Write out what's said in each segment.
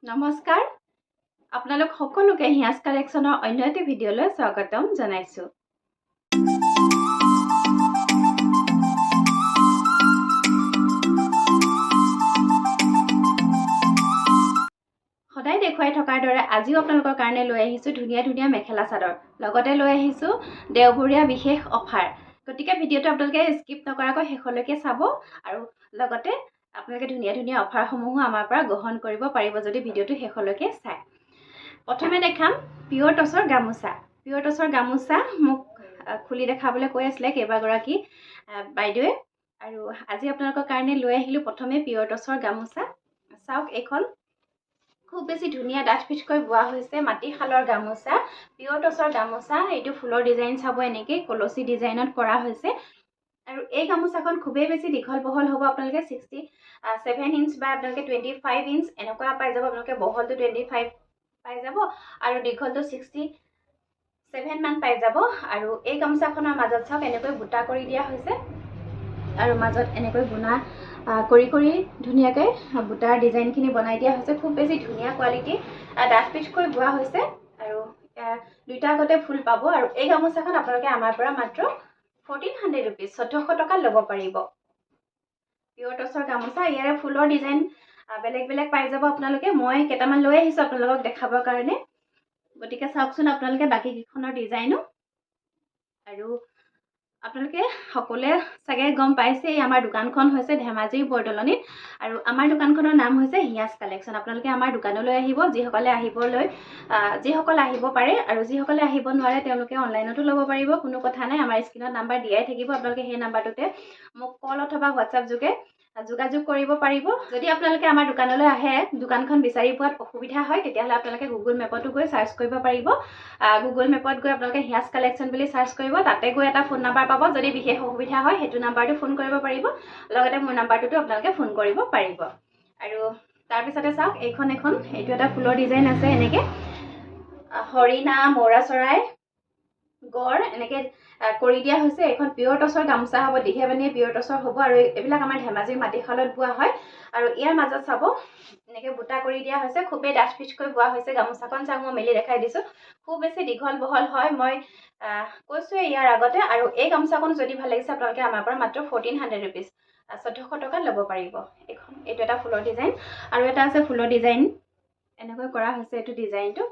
নমস্কাৰ আপোনালোক সকলোকে হিয়াজ কালেকশ্যনৰ অন্য এটা ভিডিঅ'লৈ স্বাগতম জনাইছোঁ। সদায় দেখুৱাই থকাৰ দৰে আজিও আপোনালোকৰ কাৰণে লৈ আহিছোঁ ধুনীয়া ধুনীয়া মেখেলা চাদৰ, লগতে লৈ আহিছোঁ দেওবৰীয়া বিশেষ অফাৰ। গতিকে ভিডিঅ'টো আপোনালোকে স্কিপ নকৰাকৈ শেষলৈকে চাব আৰু লগতে আপোনালোকে ধুনীয়া ধুনীয়া অফাৰসমূহো আমাৰ পৰা গ্ৰহণ কৰিব পাৰিব যদি ভিডিঅ'টো শেষলৈকে চায়। প্ৰথমে দেখাম পিয়ৰ টচৰ গামোচা। পিয়ৰ টচৰ গামোচা মোক খুলি দেখাবলৈ কৈ আছিলে কেইবাগৰাকী বাইদেৱে, আৰু আজি আপোনালোকৰ কাৰণে লৈ আহিলোঁ প্ৰথমে পিয়ৰ টচৰ গামোচা। চাওক, এইখন খুব বেছি ধুনীয়া ডাঠ পিঠকৈ বোৱা হৈছে মাটিশালৰ গামোচা, পিয়ৰ টচৰ গামোচা। এইটো ফুলৰ ডিজাইন চাব, এনেকৈ কলচী ডিজাইনত কৰা হৈছে। আৰু এই গামোচাখন খুবেই বেছি দীঘল বহল হ'ব। আপোনালোকে 67 ইঞ্চ বা আপোনালোকে 25 ইঞ্চ এনেকুৱা পাই যাব। আপোনালোকে বহলটো 25 পাই যাব আৰু দীঘলটো 67 মান পাই যাব। আৰু এই গামোচাখনৰ মাজত চাওক এনেকৈ বুটা কৰি দিয়া হৈছে আৰু মাজত এনেকৈ গুণা কৰি কৰি ধুনীয়াকৈ বুটাৰ ডিজাইনখিনি বনাই দিয়া হৈছে। খুব বেছি ধুনীয়া কোৱালিটি ডাঠ পিঠকৈ বোৱা হৈছে আৰু দুইটা আগতে ফুল পাব। আৰু এই গামোচাখন আপোনালোকে আমাৰ পৰা মাত্ৰ 1400 ৰুপিজ 1400 টকাত ল'ব পাৰিব। পিয়ৰ টচৰ গামোচা, ইয়াৰে ফুলৰ ডিজাইন বেলেগ বেলেগ পাই যাব আপোনালোকে। মই কেইটামান লৈ আহিছোঁ আপোনালোকক দেখাবৰ কাৰণে। গতিকে চাওকচোন আপোনালোকে বাকী কেইখনৰ ডিজাইনো। আৰু আপোনালোকে সকলোৱে চাগে গম পাইছে আমাৰ দোকানখন হৈছে ধেমাজিৰ বৰদলনিত, আৰু আমাৰ দোকানখনৰ নাম হৈছে হিয়াজ কালেকশ্যন। আপোনালোকে আমাৰ দোকানলৈ আহিব, যিসকল আহিব পাৰে, আৰু যিসকলে আহিব নোৱাৰে তেওঁলোকে অনলাইনতো ল'ব পাৰিব, কোনো কথা নাই। আমাৰ স্ক্ৰীনত নাম্বাৰ দিয়াই থাকিব, আপোনালোকে সেই নাম্বাৰটোতে মোক কল অথবা হোৱাটছআপ যোগে যোগাযোগ কৰিব পাৰিব। যদি আপোনালোকে আমাৰ দোকানলৈ আহে, দোকানখন বিচাৰি পোৱাত অসুবিধা হয়, তেতিয়াহ'লে আপোনালোকে গুগল মেপতো গৈ চাৰ্চ কৰিব পাৰিব। গুগল মেপত গৈ আপোনালোকে হিয়াজ কালেকশ্যন বুলি চাৰ্চ কৰিব, তাতে গৈ এটা ফোন নাম্বাৰ পাব। যদি বিশেষ অসুবিধা হয় সেইটো নাম্বাৰটো ফোন কৰিব পাৰিব, লগতে মোৰ নাম্বাৰটোতো আপোনালোকে ফোন কৰিব পাৰিব। আৰু তাৰপিছতে চাওক, এইটো এটা ফুলৰ ডিজাইন আছে, এনেকৈ হৰিণা, মৌৰা চৰাই, গড় এনেকৈ কৰি দিয়া হৈছে। এইখন পিয়ৰ টচৰ গামোচা হ'ব, দীঘে বানীয়ে পিয়ৰ টচৰ হ'ব। আৰু এইবিলাক আমাৰ ধেমাজিৰ মাটিশালত বোৱা হয়। আৰু ইয়াৰ মাজত চাব এনেকৈ বুটা কৰি দিয়া হৈছে, খুবেই ডাঠ পিঠকৈ বোৱা হৈছে গামোচাখন। চাওক, মই মেলি দেখাই দিছোঁ, খুব বেছি দীঘল বহল হয়, মই কৈছোঁৱে ইয়াৰ আগতে। আৰু এই গামোচাখন যদি ভাল লাগিছে আপোনালোকে আমাৰ পৰা মাত্ৰ 1400 ৰুপিজ 1400 টকাত ল'ব পাৰিব। এইটো এটা ফুলৰ ডিজাইন, আৰু এটা আছে ফুলৰ ডিজাইন এনেকৈ কৰা হৈছে এইটো ডিজাইনটো।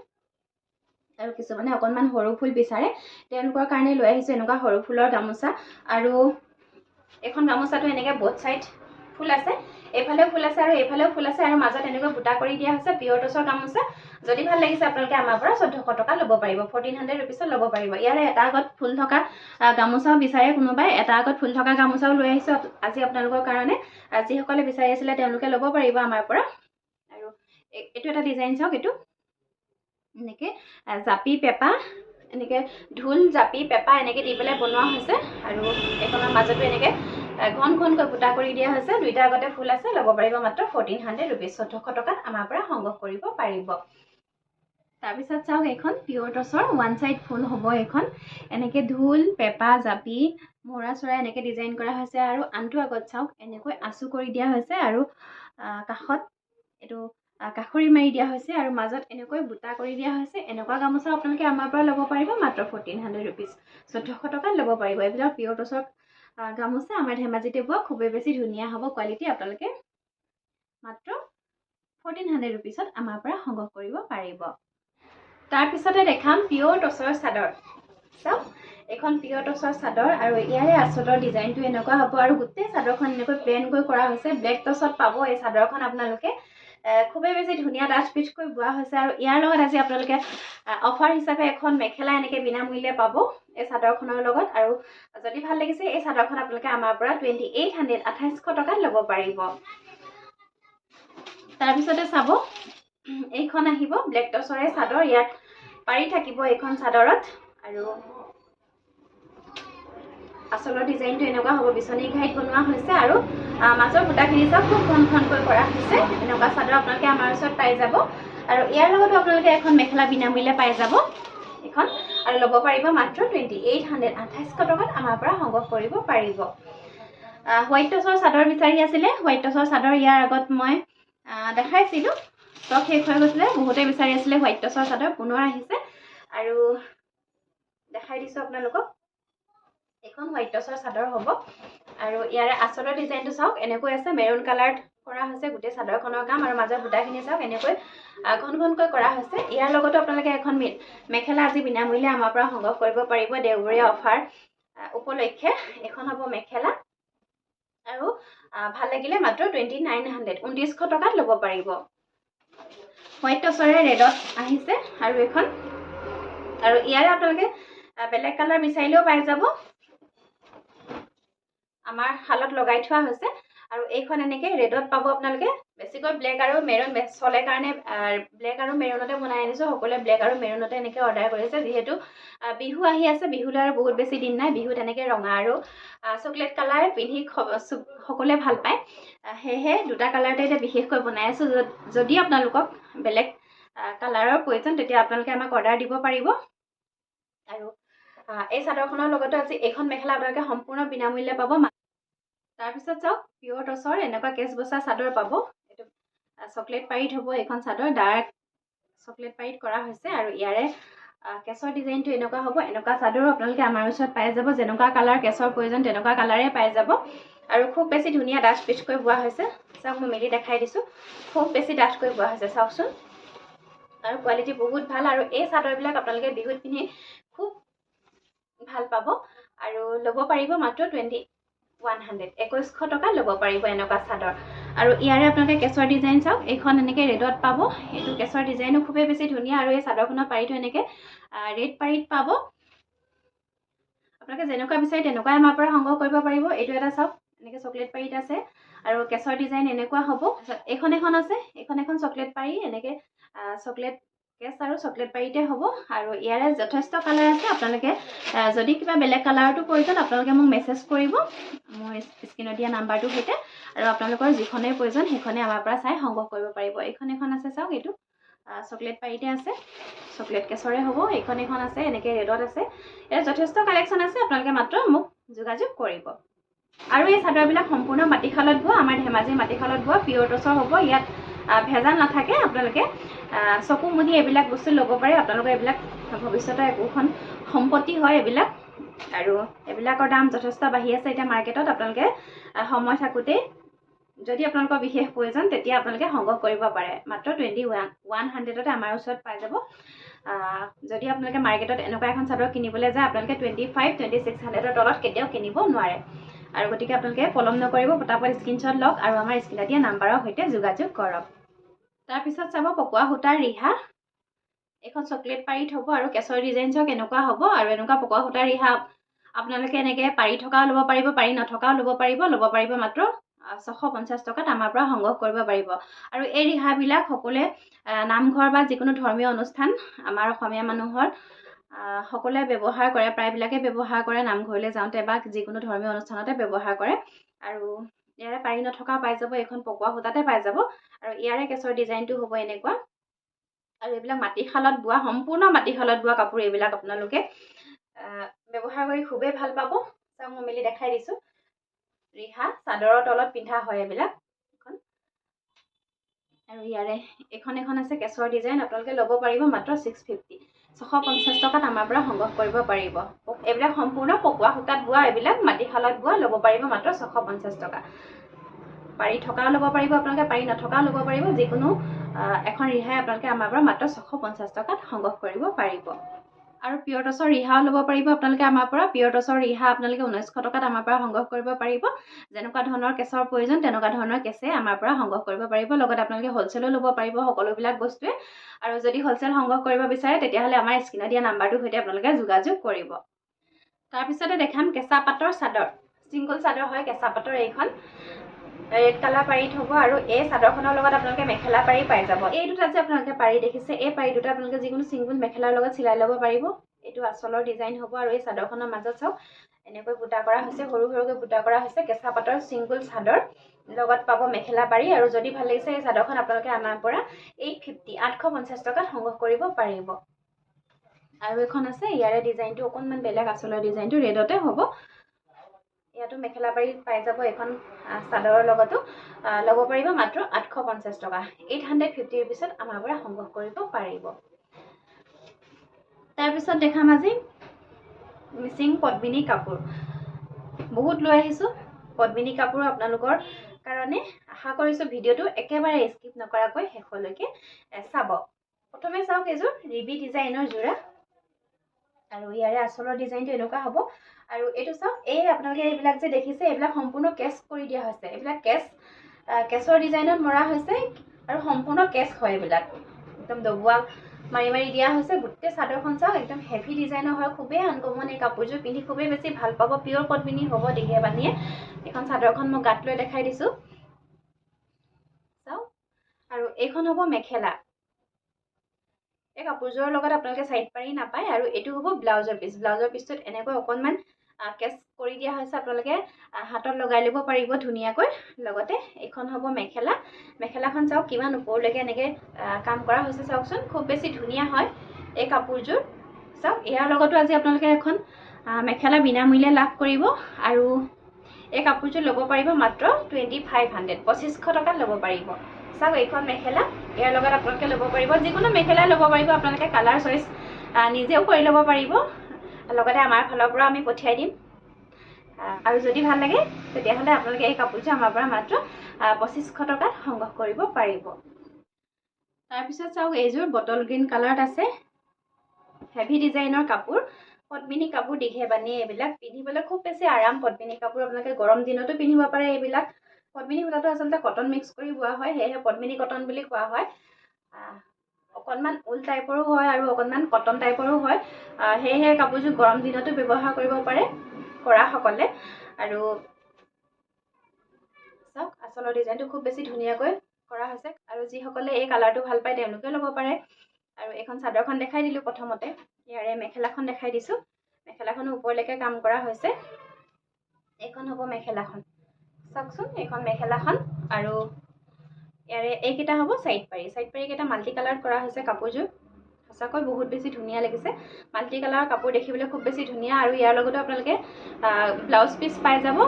আৰু কিছুমানে অকণমান সৰু ফুল বিচাৰে, তেওঁলোকৰ কাৰণে লৈ আহিছোঁ এনেকুৱা সৰু ফুলৰ গামোচা। আৰু এইখন গামোচাটো এনেকৈ বোথ ছাইড ফুল আছে, এইফালেও ফুল আছে আৰু এইফালেও ফুল আছে, আৰু মাজত এনেকৈ বুটা কৰি দিয়া হৈছে। পিয়ৰ টচৰ গামোচা, যদি ভাল লাগিছে আপোনালোকে আমাৰ পৰা 1400 টকা ল'ব পাৰিব, 1400 ৰুপিছত ল'ব পাৰিব। ইয়াৰে এটা আগত ফুল থকা গামোচাও বিচাৰে কোনোবাই, এটা আগত ফুল থকা গামোচাও লৈ আহিছোঁ আজি আপোনালোকৰ কাৰণে। যিসকলে বিচাৰি আছিলে তেওঁলোকে ল'ব পাৰিব আমাৰ পৰা। আৰু এইটো এটা ডিজাইন চাওক, এইটো এনেকৈ জাপি পেঁপা, এনেকৈ ঢোল জাপি পেঁপা এনেকৈ দি পেলাই বনোৱা হৈছে। আৰু এইখনৰ মাজতো এনেকৈ ঘন ঘনকৈ বুটা কৰি দিয়া হৈছে। দুইটা আগতে ফুল আছে, ল'ব পাৰিব মাত্ৰ 1400 ৰুপিজ 1400 টকাত আমাৰ পৰা সংগ্ৰহ কৰিব পাৰিব। তাৰপিছত চাওক, এইখন পিয়ৰ টচৰ ওৱান ছাইড ফুল হ'ব। এইখন এনেকৈ ঢোল, পেঁপা, জাপি, মৌৰা চৰাই এনেকৈ ডিজাইন কৰা হৈছে। আৰু আনটো আগত চাওক এনেকৈ আঁচু কৰি দিয়া হৈছে, আৰু কাষত এইটো কাষৰি মাৰি দিয়া হৈছে, আৰু মাজত এনেকৈ বুটা কৰি দিয়া হৈছে। এনেকুৱা গামোচা আপোনালোকে আমাৰ পৰা ল'ব পাৰিব মাত্ৰ 1400 ৰুপিজ 1400 টকাত ল'ব পাৰিব। এইবিলাক পিয়ৰ টচৰ গামোচা আমাৰ ধেমাজিতে বোৱা, খুবেই বেছি ধুনীয়া হ'ব কোৱালিটি। আপোনালোকে মাত্ৰ 1400 ৰুপিজত আমাৰ পৰা সংগ্ৰহ কৰিব পাৰিব। তাৰপিছতে দেখাম পিয়ৰ টচৰ চাদৰ। চাওক, এইখন পিয়ৰ টচৰ চাদৰ, আৰু ইয়াৰে আঁচলৰ ডিজাইনটো এনেকুৱা হ'ব। আৰু গোটেই চাদৰখন এনেকৈ প্লেনকৈ কৰা হৈছে, ব্লেক টচত পাব এই চাদৰখন আপোনালোকে। খুবেই বেছি ধুনীয়া ডাঠ পিঠকৈ বোৱা হৈছে। আৰু ইয়াৰ লগত আজি আপোনালোকে অফাৰ হিচাপে এখন মেখেলা এনেকৈ বিনামূল্যে পাব এই চাদৰখনৰ লগত। আৰু যদি ভাল লাগিছে এই চাদৰখন আপোনালোকে আমাৰ পৰা 2800 টকাত ল'ব পাৰিব। তাৰপিছতে চাব, এইখন আহিব ব্লেক টচৰে চাদৰ, ইয়াত পাৰি থাকিব এইখন চাদৰত। আৰু আঁচলৰ ডিজাইনটো এনেকুৱা হ'ব, বিচনী ঘাইত বনোৱা হৈছে। আৰু মাজৰ বুটাখিনি চাওক, খুব ঘন ঘনকৈ কৰা হৈছে। এনেকুৱা চাদৰ আপোনালোকে আমাৰ ওচৰত পাই যাব। আৰু ইয়াৰ লগতো আপোনালোকে এখন মেখেলা বিনামূল্যে পাই যাব এইখন, আৰু ল'ব পাৰিব মাত্ৰ 2800 টকাত আমাৰ পৰা সংগ্ৰহ কৰিব পাৰিব। হোৱাইট টচৰ চাদৰ বিচাৰি আছিলে, হোৱাইট টচৰ চাদৰ ইয়াৰ আগত মই দেখাইছিলোঁ। ষ্টক শেষ হৈ গৈছিলে, বহুতে বিচাৰি আছিলে হোৱাইট টচৰ চাদৰ, পুনৰ আহিছে। আৰু দেখাই দিছোঁ আপোনালোকক, এখন হোৱাইট টচৰ চাদৰ হ'ব। আৰু ইয়াৰে আঁচলৰ ডিজাইনটো চাওক, এনেকৈ আছে, মেৰুন কালাৰ কৰা হৈছে গোটেই চাদৰখনৰ কাম। আৰু মাজৰ বুটাখিনি চাওক, এনেকৈ ঘন ঘনকৈ কৰা হৈছে। ইয়াৰ লগতো আপোনালোকে এখন মেখেলা আজি বিনামূল্যে আমাৰ পৰা সংগ্ৰহ কৰিব পাৰিব দেওবৰীয়া অফাৰ উপলক্ষে। এখন হ'ব মেখেলা, আৰু ভাল লাগিলে মাত্ৰ 2900, 2900 টকাত ল'ব পাৰিব। হোৱাইট টচৰে ৰেডত আহিছে আৰু এখন, আৰু ইয়াৰে আপোনালোকে বেলেগ কালাৰ বিচাৰিলেও পাই যাব, আমাৰ শালত লগাই থোৱা হৈছে। আৰু এইখন এনেকৈ ৰেডত পাব আপোনালোকে। বেছিকৈ ব্লেক আৰু মেৰুন চলে কাৰণে ব্লেক আৰু মেৰুনতে বনাই আনিছোঁ। সকলোৱে ব্লেক আৰু মেৰুনতে এনেকৈ অৰ্ডাৰ কৰিছে, যিহেতু বিহু আহি আছে, বিহুলৈ আৰু বহুত বেছি দিন নাই। বিহুত এনেকৈ ৰঙা আৰু চকলেট কালাৰ পিন্ধি সকলোৱে ভাল পায়, সেয়েহে দুটা কালাৰতে এতিয়া বিশেষকৈ বনাই আছোঁ। যদি আপোনালোকক বেলেগ কালাৰৰ প্ৰয়োজন, তেতিয়া আপোনালোকে আমাক অৰ্ডাৰ দিব পাৰিব। আৰু এই চাদৰখনৰ লগতো আজি এইখন মেখেলা আপোনালোকে সম্পূৰ্ণ বিনামূল্যে পাব। তাৰপিছত চাওক, পিয়ৰ টচৰ এনেকুৱা কেচ বচা চাদৰ পাব। এইটো চকলেট পাৰীত হ'ব, এইখন চাদৰ ডাৰ্ক চকলেট পাৰীত কৰা হৈছে। আৰু ইয়াৰে কেছৰ ডিজাইনটো এনেকুৱা হ'ব। এনেকুৱা চাদৰো আপোনালোকে আমাৰ ওচৰত পাই যাব। যেনেকুৱা কালাৰ কেছৰ প্ৰয়োজন তেনেকুৱা কালাৰে পাই যাব। আৰু খুব বেছি ধুনীয়া ডাঠ পিচকৈ বোৱা হৈছে। চাওক, মই মেলি দেখাই দিছোঁ, খুব বেছি ডাঠকৈ বোৱা হৈছে, চাওকচোন। আৰু কোৱালিটি বহুত ভাল। আৰু এই চাদৰবিলাক আপোনালোকে বিহুত পিন্ধি খুব ভাল পাব। আৰু ল'ব পাৰিব মাত্ৰ 2100, 2100 টকা ল'ব পাৰিব এনেকুৱা চাদৰ। আৰু ইয়াৰে আপোনালোকে কেছৰ ডিজাইন চাওক, এইখন এনেকৈ ৰেডত পাব। এইটো কেছৰ ডিজাইনো খুবেই বেছি ধুনীয়া। আৰু এই চাদৰখনৰ পাৰীটো এনেকৈ ৰেড পাৰীত পাব। আপোনালোকে যেনেকুৱা বিচাৰে তেনেকুৱাই আমাৰ পৰা সংগ্ৰহ কৰিব পাৰিব। এইটো এটা চাওক, এনেকৈ চকলেট পাৰীত আছে, আৰু কেছৰ ডিজাইন এনেকুৱা হ'ব। এইখন এখন আছে, এইখন এখন চকলেট পাৰী, এনেকৈ চকলেট কেছ আৰু চকলেট পাৰীতে হ'ব। আৰু ইয়াৰে যথেষ্ট কালাৰ আছে। আপোনালোকে যদি কিবা বেলেগ কালাৰতো প্ৰয়োজন, আপোনালোকে মোক মেছেজ কৰিব মোৰ স্ক্ৰীনত দিয়া নাম্বাৰটোৰ সৈতে। আৰু আপোনালোকৰ যিখনেই প্ৰয়োজন সেইখনে আমাৰ পৰা চাই সংগ্ৰহ কৰিব পাৰিব। এইখন এখন আছে চাওক, এইটো চকলেট পাৰীতে আছে, চকলেট কেছৰে হ'ব। এইখন এখন আছে, এনেকৈ ৰেডত আছে। ইয়াত যথেষ্ট কালেকশ্যন আছে, আপোনালোকে মাত্ৰ মোক যোগাযোগ কৰিব। আৰু এই চাদৰবিলাক সম্পূৰ্ণ মাটিশালত বোৱা, আমাৰ ধেমাজিৰ মাটিশালত বোৱা, পিয়ৰ টচৰ হ'ব। ইয়াত ভেজাল নাথাকে। আপোনালোকে চকু মুদি এইবিলাক বস্তু ল'ব পাৰে। আপোনালোকৰ এইবিলাক ভৱিষ্যতৰ একোখন সম্পত্তি হয় এইবিলাক। আৰু এইবিলাকৰ দাম যথেষ্ট বাঢ়ি আছে এতিয়া মাৰ্কেটত। আপোনালোকে সময় থাকোঁতেই যদি আপোনালোকৰ বিশেষ প্ৰয়োজন, তেতিয়া আপোনালোকে সংগ্ৰহ কৰিব পাৰে। মাত্ৰ 2100তে আমাৰ ওচৰত পাই যাব। যদি আপোনালোকে মাৰ্কেটত এনেকুৱা এখন চাদৰ কিনিবলৈ যায়, আপোনালোকে 2500-2600ৰ তলত কেতিয়াও কিনিব নোৱাৰে। আৰু গতিকে আপোনালোকে পলম নকৰিব, পটাপট স্ক্ৰীনশ্বট লওক আৰু আমাৰ স্ক্ৰীনত দিয়া নাম্বাৰৰ সৈতে যোগাযোগ কৰক। তাৰপিছত চাব, পকোৱা সূতাৰ ৰিহা। এইখন চকলেট পাৰীত হ'ব, আৰু কেছৰ ডিজাইন চাওক এনেকুৱা হ'ব। আৰু এনেকুৱা পকোৱা সূতাৰ ৰিহা আপোনালোকে এনেকৈ পাৰি থকাও ল'ব পাৰিব, পাৰি নথকাও ল'ব পাৰিব মাত্ৰ 650 টকাত আমাৰ পৰা সংগ্ৰহ কৰিব পাৰিব। আৰু এই ৰিহাবিলাক সকলোৱে নামঘৰ বা যিকোনো ধৰ্মীয় অনুষ্ঠান, আমাৰ অসমীয়া মানুহৰ সকলোৱে ব্যৱহাৰ কৰে, প্ৰায়বিলাকে ব্যৱহাৰ কৰে, নামঘৰলৈ যাওঁতে বা যিকোনো ধৰ্মীয় অনুষ্ঠানতে ব্যৱহাৰ কৰে। আৰু ইয়াৰে পাৰি নথকাও পাই যাব, এইখন পকোৱা সূতাতে পাই যাব। আৰু ইয়াৰে কেছৰ ডিজাইনটো হ'ব এনেকুৱা। আৰু এইবিলাক মাটিশালত বোৱা, সম্পূৰ্ণ মাটিশালত বোৱা কাপোৰ। এইবিলাক আপোনালোকে ব্যৱহাৰ কৰি খুবেই ভাল পাব। চাওক, মই মেলি দেখাই দিছোঁ, ৰিহা চাদৰৰ তলত পিন্ধা হয় এইবিলাক। আৰু ইয়াৰে এখন আছে কেছৰ ডিজাইন, আপোনালোকে ল'ব পাৰিব মাত্ৰ 650 টকাত আমাৰ পৰা সংগ্ৰহ কৰিব পাৰিব। এইবিলাক সম্পূৰ্ণ পকোৱা সূতাত বোৱা, এইবিলাক মাটিশালত বোৱা, ল'ব পাৰিব মাত্ৰ 650 টকা। পাৰি থকাও ল'ব পাৰিব, আপোনালোকে পাৰি নথকাও ল'ব পাৰিব। যিকোনো এখন ৰিহাই আপোনালোকে আমাৰ পৰা মাত্ৰ 650 টকাত সংগ্ৰহ কৰিব পাৰিব। আৰু পিয়ৰ টচৰ ৰিহাও ল'ব পাৰিব আপোনালোকে আমাৰ পৰা। পিয়ৰ টচৰ ৰিহা আপোনালোকে 1900 টকাত আমাৰ পৰা সংগ্ৰহ কৰিব পাৰিব। যেনেকুৱা ধৰণৰ কেছৰ প্ৰয়োজন তেনেকুৱা ধৰণৰ কেছে আমাৰ পৰা সংগ্ৰহ কৰিব পাৰিব। লগত আপোনালোকে হ'লচেলো ল'ব পাৰিব সকলোবিলাক বস্তুৱে। আৰু যদি হ'লচেল সংগ্ৰহ কৰিব বিচাৰে, তেতিয়াহ'লে আমাৰ স্ক্ৰীনত দিয়া নাম্বাৰটোৰ সৈতে আপোনালোকে যোগাযোগ কৰিব। তাৰপিছতে দেখাম কেঁচা পাটৰ চাদৰ। চিংগল চাদৰ হয় কেঁচা পাটৰ। এইখন ৰেড কালাৰ পাৰীত হ'ব। আৰু এই চাদৰখনৰ লগত আপোনালোকে মেখেলা পাৰি পাই যাব। এই দুটা যে আপোনালোকে পাৰি দেখিছে, এই পাৰি দুটা আপোনালোকে যিকোনো চিংগল মেখেলাৰ লগত চিলাই ল'ব পাৰিব। এইটো আঁচলৰ ডিজাইন হ'ব। আৰু এই চাদৰখনৰ মাজত চাওক, এনেকৈ বুটা কৰা হৈছে, সৰু সৰুকৈ বুটা কৰা হৈছে। কেঁচা পাটৰ চিংগল চাদৰ লগত পাব মেখেলা পাৰি। আৰু যদি ভাল লাগিছে এই চাদৰখন, আপোনালোকে আমাৰ পৰা 850 টকাত সংগ্ৰহ কৰিব পাৰিব। আৰু এখন আছে, ইয়াৰে ডিজাইনটো অকণমান বেলেগ, আঁচলৰ ডিজাইনটো ৰেডতে হ'ব। ইয়াতো মেখেলা পাৰি পাই যাব এখন চাদৰৰ লগতো ল'ব পাৰিব মাত্ৰ 850 টকা 850 ৰুপিছত আমাৰ পৰা সংগ্ৰহ কৰিব পাৰিব তাৰপিছত দেখাম আজি মিচিং পদ্মিনী কাপোৰ বহুত লৈ আহিছো পদ্মিনী কাপোৰ আপোনালোকৰ কাৰণে আশা কৰিছো ভিডিওটো একেবাৰে স্কিপ নকৰাকৈ শেষলৈকে চাব প্ৰথমে চাওক এযোৰ ৰিবি ডিজাইনৰ যোৰা আৰু ইয়াৰে আচলৰ ডিজাইনটো এনেকুৱা হ'ব আৰু এইটো চাওক এই আপোনালোকে এইবিলাক যে দেখিছে এইবিলাক সম্পূৰ্ণ কেছ কৰি দিয়া হৈছে এইবিলাক কেছৰ ডিজাইনত মৰা হৈছে আৰু সম্পূৰ্ণ কেছ হয় এইবিলাক একদম দবুৱা মাৰি মাৰি দিয়া হৈছে গোটেই চাদৰখন চাওক একদম হেভি ডিজাইনৰ হয় খুবেই আনকমন এই কাপোৰযোৰ পিন্ধি খুবেই বেছি ভাল পাব পিয়ৰ পদ্মিনী হ'ব দীঘে বানিয়ে এখন চাদৰখন মই গাত লৈ দেখাই দিছো চাওক আৰু এইখন হ'ব মেখেলা এই কাপোৰযোৰৰ লগত আপোনালোকে সাইড পাৰি নাপায় আৰু এইটো হ'ব ব্লাউজৰ পিছটোত এনেকৈ অকণমান কেছ কৰি দিয়া হৈছে আপোনালোকে হাতত লগাই ল'ব পাৰিব ধুনীয়াকৈ লগতে এইখন হ'ব মেখেলাখন চাওক কিমান ওপৰলৈকে এনেকৈ কাম কৰা হৈছে চাওকচোন খুব বেছি ধুনীয়া হয় এই কাপোৰযোৰ চাওক ইয়াৰ লগতো আজি আপোনালোকে এখন মেখেলা বিনামূল্যে লাভ কৰিব আৰু এই কাপোৰযোৰ ল'ব পাৰিব মাত্ৰ 2500 টকাত ল'ব পাৰিব চাওক এইখন মেখেলা ইয়াৰ লগত আপোনালোকে ল'ব পাৰিব যিকোনো মেখেলা ল'ব পাৰিব আপোনালোকে কালাৰ চইচ নিজেও কৰি ল'ব পাৰিব লগতে আমাৰ ফালৰ পৰা আমি পঠিয়াই দিম আৰু যদি ভাল লাগে তেতিয়াহ'লে আপোনালোকে এই কাপোৰযোৰ আমাৰ পৰা মাত্ৰ 2500 টকাত সংগ্ৰহ কৰিব পাৰিব তাৰপিছত চাওক এইযোৰ বটল গ্ৰীণ কালাৰত আছে হেভি ডিজাইনৰ কাপোৰ পদ্মিনী কাপোৰ দীঘে বানিয়ে এইবিলাক পিন্ধিবলৈ খুব বেছি আৰাম পদ্মিনী কাপোৰ আপোনালোকে গৰম দিনতো পিন্ধিব পাৰে এইবিলাক পদ্মিনী সূতাটো আচলতে কটন মিক্স কৰি বোৱা হয় সেয়েহে পদ্মিনী কটন বুলি কোৱা হয় অকণমান উল টাইপৰো হয় আৰু অকণমান কটন টাইপৰো হয় সেয়েহে কাপোৰযোৰ গৰম দিনতো ব্যৱহাৰ কৰিব পাৰে কৰাসকলে আৰু চাওক আচলৰ ডিজাইনটো খুব বেছি ধুনীয়াকৈ কৰা হৈছে আৰু যিসকলে এই কালাৰটো ভাল পায় তেওঁলোকে ল'ব পাৰে আৰু এখন চাদৰখন দেখাই দিলোঁ প্ৰথমতে ইয়াৰে মেখেলাখন দেখাই দিছোঁ মেখেলাখনো ওপৰলৈকে কাম কৰা হৈছে এইখন হ'ব মেখেলাখন চাওকচোন এইখন মেখেলাখন আৰু ইয়াৰে এইকেইটা হ'ব সাইড পাৰি কেইটা মাল্টি কালাৰত কৰা হৈছে কাপোৰযোৰ সঁচাকৈ বহুত বেছি ধুনীয়া লাগিছে মাল্টি কালাৰৰ কাপোৰ দেখিবলৈ খুব বেছি ধুনীয়া আৰু ইয়াৰ লগতো আপোনালোকে ব্লাউজ পিচ পাই যাব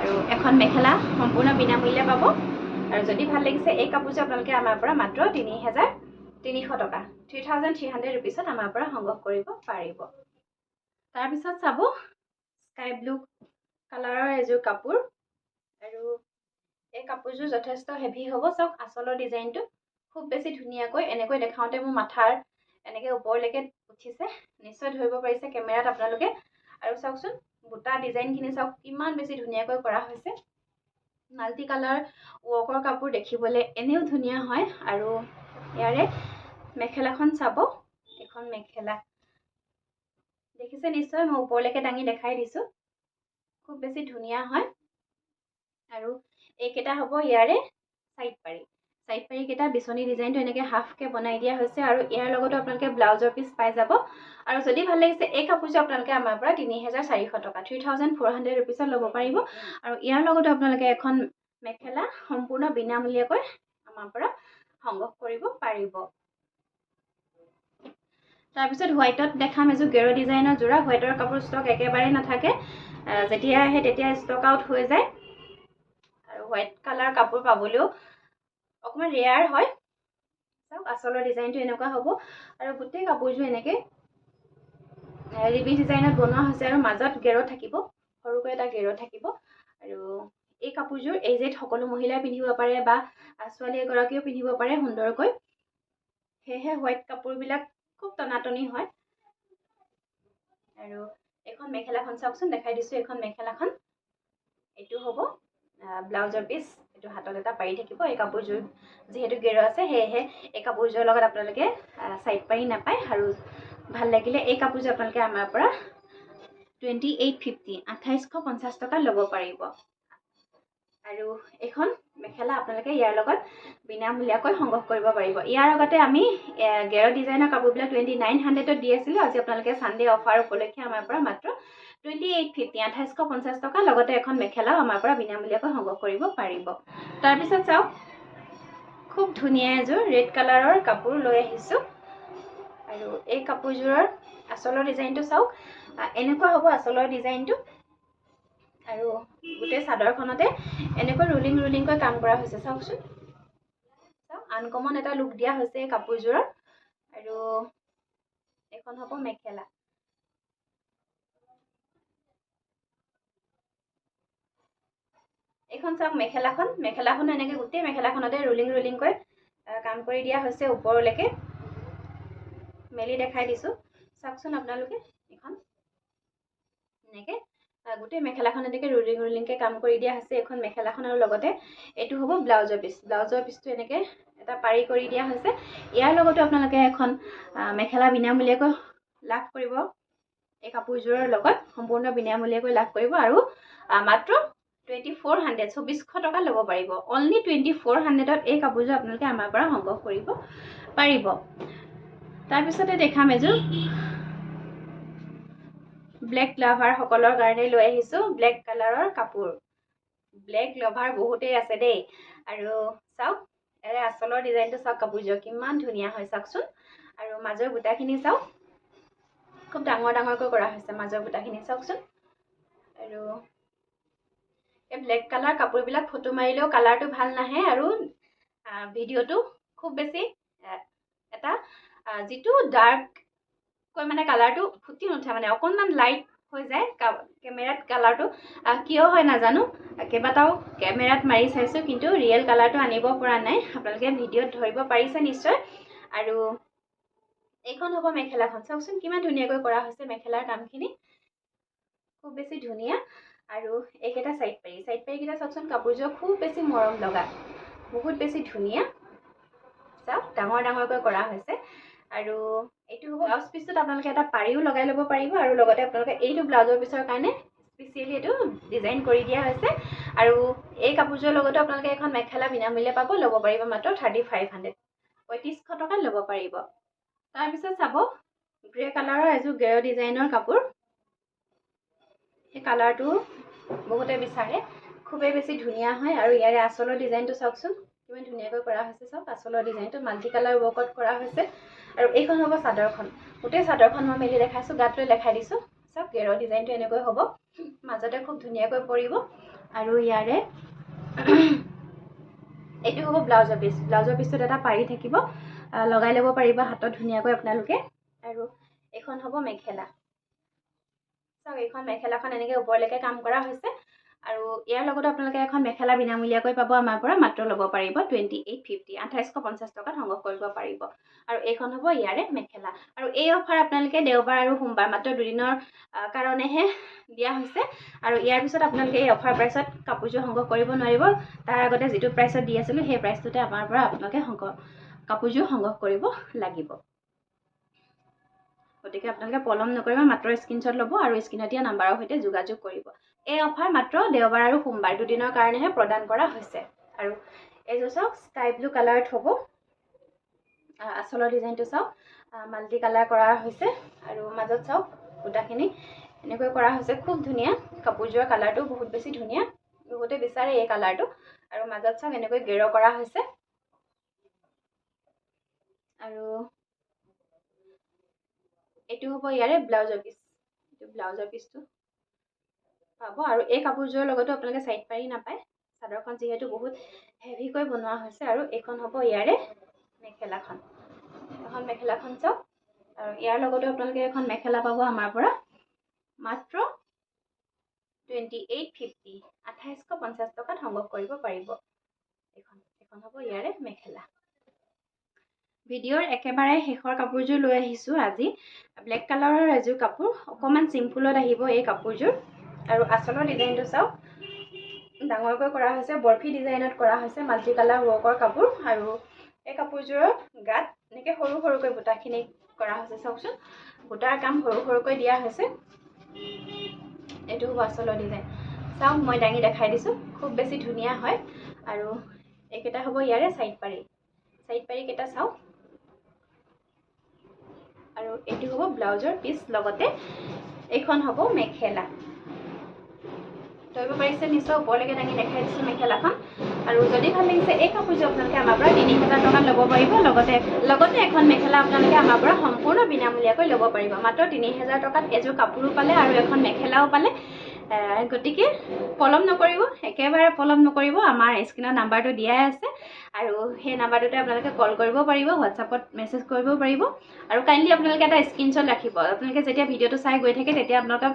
আৰু এখন মেখেলা সম্পূৰ্ণ বিনামূল্যে পাব আৰু যদি ভাল লাগিছে এই কাপোৰযোৰ আপোনালোকে আমাৰ পৰা মাত্ৰ 3300 টকা 3300 ৰুপিছত আমাৰ পৰা সংগ্ৰহ কৰিব পাৰিব তাৰপিছত চাব স্কাই ব্লু কালাৰৰ এযোৰ কাপোৰ আৰু এই কাপোৰযোৰ যথেষ্ট হেভি হ'ব চাওক আচলৰ ডিজাইনটো খুব বেছি ধুনীয়াকৈ এনেকৈ দেখাওঁতে মোৰ মাথাৰ এনেকৈ ওপৰলৈকে উঠিছে নিশ্চয় ধৰিব পাৰিছে কেমেৰাত আপোনালোকে আৰু চাওকচোন বুটা ডিজাইনখিনি চাওক কিমান বেছি ধুনীয়াকৈ কৰা হৈছে মাল্টি কালাৰ ৱৰ্কৰ কাপোৰ দেখিবলৈ এনেও ধুনীয়া হয় আৰু ইয়াৰে মেখেলাখন চাব এখন মেখেলা দেখিছে নিশ্চয় মই ওপৰলৈকে দাঙি দেখাই দিছোঁ খুব বেছি ধুনীয়া হয় আৰু এইকেইটা হ'ব ইয়াৰে সাইড পাৰি কেইটা বিচনী ডিজাইনটো এনেকৈ হাফকৈ বনাই দিয়া হৈছে আৰু ইয়াৰ লগতো আপোনালোকে ব্লাউজৰ পিচ পাই যাব আৰু যদি ভাল লাগিছে এই কাপোৰযোৰ আপোনালোকে আমাৰ পৰা 3400 টকা 3400 ৰুপিছত ল'ব পাৰিব আৰু ইয়াৰ লগতো আপোনালোকে এখন মেখেলা সম্পূৰ্ণ বিনামূলীয়াকৈ আমাৰ পৰা সংগ্ৰহ কৰিব পাৰিব তাৰপিছত হোৱাইটত দেখাম এযোৰ গেৰ ডিজাইনৰ যোৰা হোৱাইটৰ কাপোৰ ষ্টক একেবাৰে নাথাকে যেতিয়া আহে তেতিয়া ষ্টক আউট হৈ যায় আৰু হোৱাইট কালাৰ কাপোৰ পাবলৈও অকণমান ৰেয়াৰ হয় চাওক আচলৰ ডিজাইনটো এনেকুৱা হ'ব আৰু গোটেই কাপোৰযোৰ এনেকৈ ৰিবি ডিজাইনত বনোৱা হৈছে আৰু মাজত গেৰ থাকিব সৰুকৈ এটা গেৰ থাকিব আৰু এই কাপোৰযোৰ এজেড সকলো মহিলাই পিন্ধিব পাৰে বা ছোৱালী এগৰাকীও পিন্ধিব পাৰে সুন্দৰকৈ সেয়েহে হোৱাইট কাপোৰবিলাক খুব টনাটনি হয় আৰু এখন মেখেলাখন চাওকচোন দেখাই দিছোঁ এখন মেখেলাখন এইটো হ'ব ব্লাউজৰ পিচ এইটো হাতত এটা পাৰি থাকিব এই কাপোৰযোৰ যিহেতু গেৰ আছে সেয়েহে এই কাপোৰযোৰৰ লগত আপোনালোকে সাইড পাৰি নাপায় আৰু ভাল লাগিলে এই কাপোৰযোৰ আপোনালোকে আমাৰ পৰা 2850 টকা ল'ব পাৰিব আৰু এখন মেখেলা আপোনালোকে ইয়াৰ লগত বিনামূলীয়াকৈ সংগ্ৰহ কৰিব পাৰিব ইয়াৰ আগতে আমি গেৰ ডিজাইনৰ কাপোৰবিলাক 2900ত দি আছিলোঁ আজি আপোনালোকে ছানডে অফাৰ উপলক্ষে আমাৰ পৰা মাত্ৰ 2850 টকা লগতে এখন মেখেলাও আমাৰ পৰা বিনামূলীয়াকৈ সংগ্ৰহ কৰিব পাৰিব তাৰপিছত চাওক খুব ধুনীয়া এযোৰ ৰেড কালাৰৰ কাপোৰ লৈ আহিছোঁ আৰু এই কাপোৰযোৰৰ আচলৰ ডিজাইনটো চাওক এনেকুৱা হ'ব আচলৰ ডিজাইনটো আৰু গোটেই চাদৰখনতে এনেকৈ ৰুলিংকৈ কাম কৰা হৈছে চাওকচোন চাওক আনকমন এটা লুক দিয়া হৈছে এই কাপোৰযোৰৰ আৰু এখন হ'ব মেখেলা এইখন চাওক মেখেলাখন এনেকৈ গোটেই মেখেলাখনতে ৰুলিংকৈ কাম কৰি দিয়া হৈছে ওপৰলৈকে মেলি দেখাই দিছোঁ চাওকচোন আপোনালোকে এখন এনেকৈ গোটেই মেখেলাখন এনেকৈ ৰুলিংকৈ কাম কৰি দিয়া হৈছে এখন মেখেলাখন আৰু লগতে এইটো হ'ব ব্লাউজৰ পিচটো এনেকৈ এটা পাৰি কৰি দিয়া হৈছে ইয়াৰ লগতে আপোনালোকে এখন মেখেলা বিনামূলীয়াকৈ লাভ কৰিব এই কাপোৰযোৰৰ লগত সম্পূৰ্ণ বিনামূলীয়াকৈ লাভ কৰিব আৰু মাত্ৰ 2400 টকা ল'ব পাৰিব অনলি 2400ত এই কাপোৰযোৰ আপোনালোকে আমাৰ পৰা সংগ্ৰহ কৰিব পাৰিব তাৰপিছতে দেখাম এযোৰ ব্লেক লাভাৰ সকলৰ কাৰণে লৈ আহিছোঁ ব্লেক কালাৰৰ কাপোৰ ব্লেক লাভাৰ বহুতেই আছে দেই আৰু চাওক এৰে আচলৰ ডিজাইনটো চাওক কাপোৰযোৰ কিমান ধুনীয়া হয় চাওকচোন আৰু মাজৰ বুটাখিনি চাওক খুব ডাঙৰকৈ কৰা হৈছে মাজৰ বুটাখিনি চাওকচোন আৰু এই ব্লেক কালাৰ কাপোৰবিলাক ফটো মাৰিলেও কালাৰটো ভাল নাহে আৰু ভিডিঅ'টো খুব বেছি এটা যিটো ডাৰ্ককৈ মানে কালাৰটো ফুটি নুঠে মানে অকণমান লাইট হৈ যায় কেমেৰাত কালাৰটো কিয় হয় নাজানো কেইবাটাও কেমেৰাত মাৰি চাইছোঁ কিন্তু ৰিয়েল কালাৰটো আনিব পৰা নাই আপোনালোকে ভিডিঅ'ত ধৰিব পাৰিছে নিশ্চয় আৰু এইখন হ'ব মেখেলাখন চাওকচোন কিমান ধুনীয়াকৈ কৰা হৈছে মেখেলাৰ কামখিনি খুব বেছি ধুনীয়া আৰু এইকেইটা সাইড পাৰীকেইটা চাওকচোন কাপোৰযোৰ খুব বেছি মৰম লগা বহুত বেছি ধুনীয়া চাওক ডাঙৰকৈ কৰা হৈছে আৰু এইটো হ'ব ব্লাউজ পিচটোত আপোনালোকে এটা পাৰিও লগাই ল'ব পাৰিব আৰু লগতে আপোনালোকে এইটো ব্লাউজৰ পিচৰ কাৰণে স্পেচিয়েলি এইটো ডিজাইন কৰি দিয়া হৈছে আৰু এই কাপোৰযোৰৰ লগতে আপোনালোকে এখন মেখেলা বিনামূল্যে পাব ল'ব পাৰিব মাত্ৰ 3500 3500 টকাত ল'ব পাৰিব তাৰপিছত চাব গ্ৰে কালাৰৰ এযোৰ গেৰ ডিজাইনৰ কাপোৰ এই কালাৰটো বহুতে বিচাৰে খুবেই বেছি ধুনীয়া হয় আৰু ইয়াৰে আচলৰ ডিজাইনটো চাওকচোন কিমান ধুনীয়াকৈ কৰা হৈছে চাওক আচলৰ ডিজাইনটো মাল্টি কালাৰ ৱৰ্কত কৰা হৈছে আৰু এইখন হ'ব চাদৰখন গোটেই চাদৰখন মই মেলি দেখাইছোঁ গাত লৈ দেখাই দিছোঁ চাওক গেৰৰ ডিজাইনটো এনেকৈ হ'ব মাজতে খুব ধুনীয়াকৈ পৰিব আৰু ইয়াৰে এইটো হ'ব ব্লাউজৰ পিচটোত এটা পাৰি থাকিব লগাই ল'ব পাৰিব হাতত ধুনীয়াকৈ আপোনালোকে আৰু এইখন হ'ব মেখেলা চাওক এইখন মেখেলাখন এনেকৈ ওপৰলৈকে কাম কৰা হৈছে আৰু ইয়াৰ লগতে আপোনালোকে এখন মেখেলা বিনামূলীয়াকৈ পাব আমাৰ পৰা মাত্ৰ ল'ব পাৰিব 2850 টকাত সংগ্ৰহ কৰিব পাৰিব আৰু এইখন হ'ব ইয়াৰে মেখেলা আৰু এই অফাৰ আপোনালোকে দেওবাৰ আৰু সোমবাৰ মাত্ৰ দুদিনৰ কাৰণেহে দিয়া হৈছে আৰু ইয়াৰ পিছত আপোনালোকে এই অফাৰ প্ৰাইচত কাপোৰযোৰ সংগ্ৰহ কৰিব নোৱাৰিব তাৰ আগতে যিটো প্ৰাইচত দি আছিলোঁ সেই প্ৰাইচটোতে আমাৰ পৰা আপোনালোকে কাপোৰযোৰ সংগ্ৰহ কৰিব লাগিব গতিকে আপোনালোকে পলম নকৰিব মাত্ৰ স্ক্ৰীনশ্বট ল'ব আৰু স্ক্ৰীনত দিয়া নাম্বাৰৰ সৈতে যোগাযোগ কৰিব এই অফাৰ মাত্ৰ দেওবাৰ আৰু সোমবাৰ দুদিনৰ কাৰণেহে প্ৰদান কৰা হৈছে আৰু এইযোৰ চাওক স্কাই ব্লু কালাৰত হ'ব আচলৰ ডিজাইনটো চাওক মাল্টি কালাৰ কৰা হৈছে আৰু মাজত চাওক বুটাখিনি এনেকৈ কৰা হৈছে খুব ধুনীয়া কাপোৰযোৰৰ কালাৰটো বহুত বেছি ধুনীয়া বহুতে বিচাৰে এই কালাৰটো আৰু মাজত চাওক এনেকৈ গেৰ কৰা হৈছে আৰু এইটো হ'ব ইয়াৰে ব্লাউজৰ পিচটো পাব আৰু এই কাপোৰযোৰৰ লগতো আপোনালোকে সাইড পাৰি নাপায় চাদৰখন যিহেতু বহুত হেভিকৈ বনোৱা হৈছে আৰু এইখন হ'ব ইয়াৰে মেখেলাখন চাওক আৰু ইয়াৰ লগতো আপোনালোকে এখন মেখেলা পাব আমাৰ পৰা মাত্ৰ 2850 টকাত সংগ্ৰহ কৰিব পাৰিব এইখন হ'ব ইয়াৰে মেখেলা ভিডিঅ'ৰ একেবাৰে শেষৰ কাপোৰযোৰ লৈ আহিছোঁ আজি ব্লেক কালাৰৰ এযোৰ কাপোৰ অকণমান চিম্পুলত আহিব এই কাপোৰযোৰ আৰু আচলৰ ডিজাইনটো চাওক ডাঙৰকৈ কৰা হৈছে বৰফি ডিজাইনত কৰা হৈছে মাল্টি কালাৰ ৱৰ্কৰ কাপোৰ আৰু এই কাপোৰযোৰৰ গাত এনেকৈ সৰুকৈ বুটাখিনি কৰা হৈছে চাওকচোন বুটাৰ কাম সৰুকৈ দিয়া হৈছে এইটো হ'ব আচলৰ ডিজাইন চাওক মই দাঙি দেখাই দিছোঁ খুব বেছি ধুনীয়া হয় আৰু এইকেইটা হ'ব ইয়াৰে সাইড পাৰীকেইটা চাওক আৰু এইটো হ'ব ব্লাউজৰ পিচ লগতে এইখন হ'ব মেখেলা ধৰিব পাৰিছে নিশ্চয় ওপৰলৈকে দাঙি দেখাই দিছোঁ মেখেলাখন আৰু যদি ভাল লাগিছে এই কাপোৰযোৰ আপোনালোকে আমাৰ পৰা 3000 টকাত ল'ব পাৰিব লগতে এখন মেখেলা আপোনালোকে আমাৰ পৰা সম্পূৰ্ণ বিনামূলীয়াকৈ ল'ব পাৰিব মাত্ৰ 3000 টকাত এযোৰ কাপোৰো পালে আৰু এখন মেখেলাও পালে গতিকে পলম নকৰিব, একেবাৰে পলম নকৰিব। আমাৰ স্ক্ৰীনত নাম্বাৰটো দিয়াই আছে আৰু সেই নাম্বাৰটোতে আপোনালোকে কল কৰিব পাৰিব, হোৱাটছআপত মেছেজ কৰিব পাৰিব। আৰু কাইণ্ডলি আপোনালোকে এটা স্ক্ৰীনশ্বট ৰাখিব। আপোনালোকে যেতিয়া ভিডিঅ'টো চাই গৈ থাকে তেতিয়া আপোনালোকে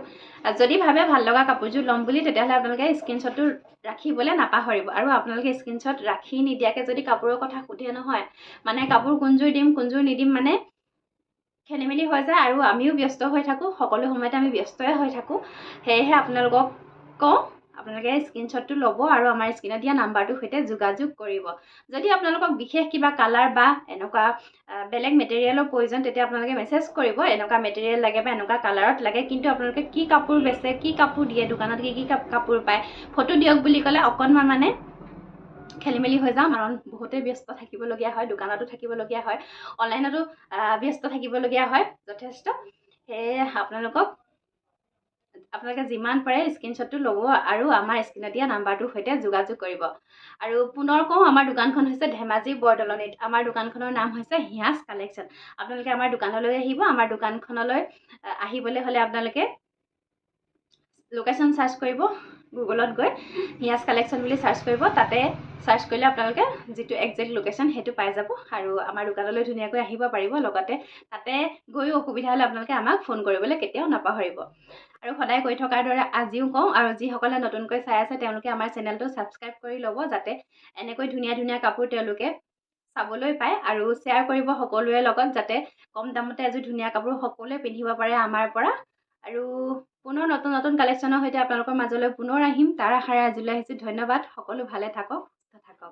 যদি ভাবে ভাল লগা কাপোৰযোৰ ল'ম বুলি, তেতিয়াহ'লে আপোনালোকে স্ক্ৰীনশ্বটটো ৰাখিবলৈ নাপাহৰিব। আৰু আপোনালোকে স্ক্ৰীনশ্বট ৰাখি নিদিয়াকৈ যদি কাপোৰৰ কথা সোধে নহয়, মানে কাপোৰ কোনযোৰ দিম কোনযোৰ নিদিম মানে খেলি মেলি হৈ যায় আৰু আমিও ব্যস্ত হৈ থাকোঁ, সকলো সময়তে আমি ব্যস্তই হৈ থাকোঁ। সেয়েহে আপোনালোকক কওঁ, আপোনালোকে স্ক্ৰীনশ্বটটো ল'ব আৰু আমাৰ স্ক্ৰীনত দিয়া নাম্বাৰটোৰ সৈতে যোগাযোগ কৰিব। যদি আপোনালোকক বিশেষ কিবা কালাৰ বা এনেকুৱা বেলেগ মেটেৰিয়েলৰ প্ৰয়োজন, তেতিয়া আপোনালোকে মেছেজ কৰিব, এনেকুৱা মেটেৰিয়েল লাগে বা এনেকুৱা কালাৰত লাগে। কিন্তু আপোনালোকে কি কাপোৰ বেচে, কি কাপোৰ দিয়ে দোকানত, কি কাপোৰ পায়, ফটো দিয়ক বুলি ক'লে অকণমান মানে খেলি মেলি হৈ যাওঁ, কাৰণ বহুতেই ব্যস্ত থাকিবলগীয়া হয়, দোকানতো থাকিবলগীয়া হয়, অনলাইনতো ব্যস্ত থাকিবলগীয়া হয় যথেষ্ট। সেয়ে আপোনালোকে যিমান পাৰে স্ক্ৰীনশ্বটটো ল'ব আৰু আমাৰ স্ক্ৰীনত দিয়া নাম্বাৰটোৰ সৈতে যোগাযোগ কৰিব। আৰু পুনৰ কওঁ, আমাৰ দোকানখন হৈছে ধেমাজি বৰদলনিত। আমাৰ দোকানখনৰ নাম হৈছে হিয়াজ কালেকশ্যন। আপোনালোকে আমাৰ দোকানলৈ আহিব। আমাৰ দোকানখনলৈ আহিবলৈ হ'লে আপোনালোকে লোকেশ্যন চাৰ্চ কৰিব, গুগলত গৈ হিয়াজ কালেকশ্যন বুলি চাৰ্চ কৰিব। তাতে চাৰ্চ কৰিলে আপোনালোকে যিটো একজেক্ট লোকেশ্যন সেইটো পাই যাব আৰু আমাৰ দোকানলৈ ধুনীয়াকৈ আহিব পাৰিব। লগতে তাতে গৈও অসুবিধা হ'লে আপোনালোকে আমাক ফোন কৰিবলৈ কেতিয়াও নাপাহৰিব। আৰু সদায় কৈ থকাৰ দৰে আজিও কওঁ, আৰু যিসকলে নতুনকৈ চাই আছে তেওঁলোকে আমাৰ চেনেলটো ছাবস্ক্ৰাইব কৰি ল'ব, যাতে এনেকৈ ধুনীয়া ধুনীয়া কাপোৰ তেওঁলোকে চাবলৈ পায়। আৰু শ্বেয়াৰ কৰিব সকলোৰে লগত, যাতে কম দামতে এযোৰ ধুনীয়া কাপোৰ সকলোৱে পিন্ধিব পাৰে আমাৰ পৰা। আৰু পুনৰ নতুন নতুন কালেকশ্যনৰ সৈতে আপোনালোকৰ মাজলৈ পুনৰ আহিম, তাৰ আশাৰে আজিলৈ আহিছোঁ। ধন্যবাদ। সকলো ভালে থাকক, সুস্থ থাকক।